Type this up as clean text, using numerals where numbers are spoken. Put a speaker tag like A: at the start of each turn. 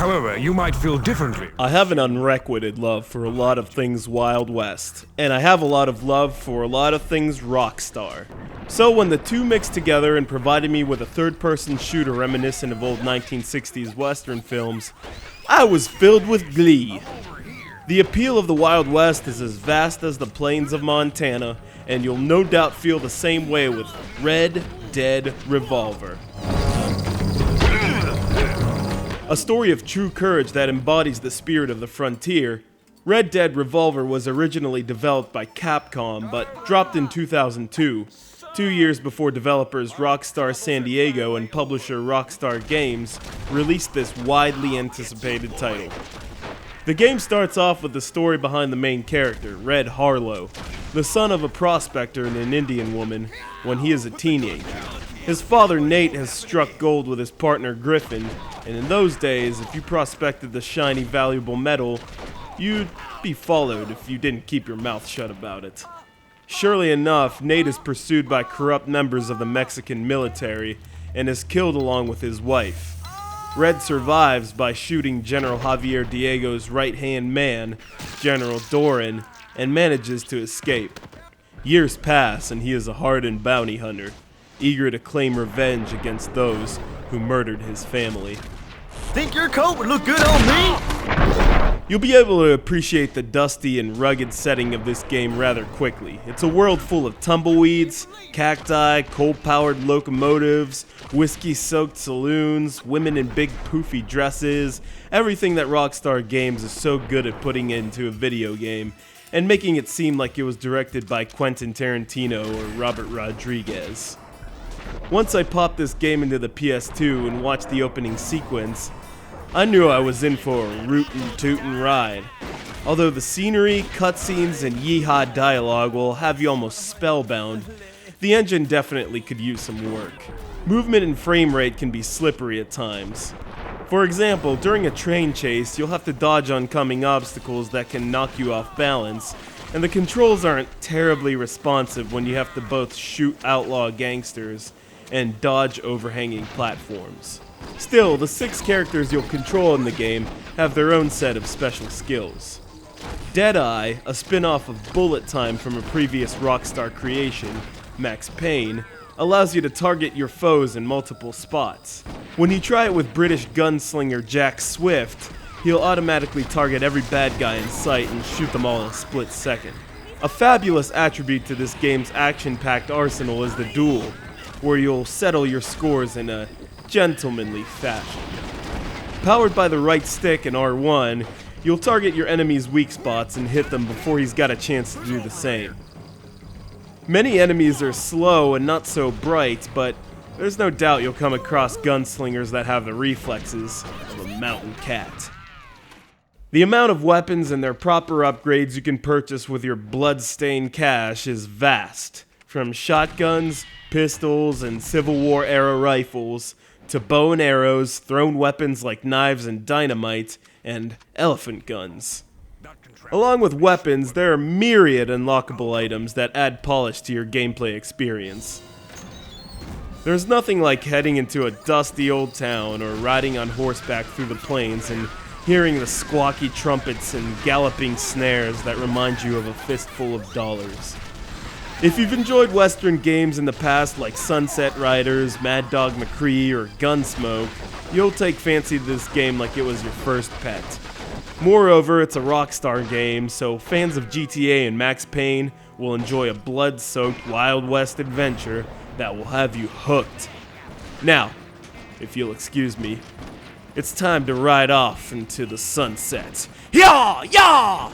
A: However, you might feel differently.
B: I have an unrequited love for a lot of things Wild West, and I have a lot of love for a lot of things Rockstar. So when the two mixed together and provided me with a third-person shooter reminiscent of old 1960s Western films, I was filled with glee. The appeal of the Wild West is as vast as the plains of Montana, and you'll no doubt feel the same way with Red Dead Revolver. A story of true courage that embodies the spirit of the frontier, Red Dead Revolver was originally developed by Capcom but dropped in 2002, 2 years before developers Rockstar San Diego and publisher Rockstar Games released this widely anticipated title. The game starts off with the story behind the main character, Red Harlow, the son of a prospector and an Indian woman, when he is a teenager. His father Nate has struck gold with his partner Griffin, and in those days, if you prospected the shiny valuable metal, you'd be followed if you didn't keep your mouth shut about it. Surely enough, Nate is pursued by corrupt members of the Mexican military and is killed along with his wife. Red survives by shooting General Javier Diego's right-hand man, General Doran, and manages to escape. Years pass and he is a hardened bounty hunter, eager to claim revenge against those who murdered his family.
C: Think your coat would look good on me?
B: You'll be able to appreciate the dusty and rugged setting of this game rather quickly. It's a world full of tumbleweeds, cacti, coal-powered locomotives, whiskey-soaked saloons, women in big poofy dresses, everything that Rockstar Games is so good at putting into a video game, and making it seem like it was directed by Quentin Tarantino or Robert Rodriguez. Once I popped this game into the PS2 and watched the opening sequence, I knew I was in for a rootin' tootin' ride. Although the scenery, cutscenes, and yeehaw dialogue will have you almost spellbound, the engine definitely could use some work. Movement and frame rate can be slippery at times. For example, during a train chase, you'll have to dodge oncoming obstacles that can knock you off balance, and the controls aren't terribly responsive when you have to both shoot outlaw gangsters and dodge overhanging platforms. Still, the 6 characters you'll control in the game have their own set of special skills. Deadeye, a spin-off of Bullet Time from a previous Rockstar creation, Max Payne, allows you to target your foes in multiple spots. When you try it with British gunslinger Jack Swift, he'll automatically target every bad guy in sight and shoot them all in a split second. A fabulous attribute to this game's action-packed arsenal is the Duel, where you'll settle your scores in a gentlemanly fashion. Powered by the right stick and R1, you'll target your enemy's weak spots and hit them before he's got a chance to do the same. Many enemies are slow and not so bright, but there's no doubt you'll come across gunslingers that have the reflexes of a mountain cat. The amount of weapons and their proper upgrades you can purchase with your blood-stained cash is vast, from shotguns, pistols, and Civil War-era rifles, to bow and arrows, thrown weapons like knives and dynamite, and elephant guns. Along with weapons, there are myriad unlockable items that add polish to your gameplay experience. There's nothing like heading into a dusty old town or riding on horseback through the plains and hearing the squawky trumpets and galloping snares that remind you of a fistful of dollars. If you've enjoyed Western games in the past like Sunset Riders, Mad Dog McCree, or Gunsmoke, you'll take fancy to this game like it was your first pet. Moreover, it's a Rockstar game, so fans of GTA and Max Payne will enjoy a blood-soaked Wild West adventure that will have you hooked. Now, if you'll excuse me, it's time to ride off into the sunset. Yah! Yah!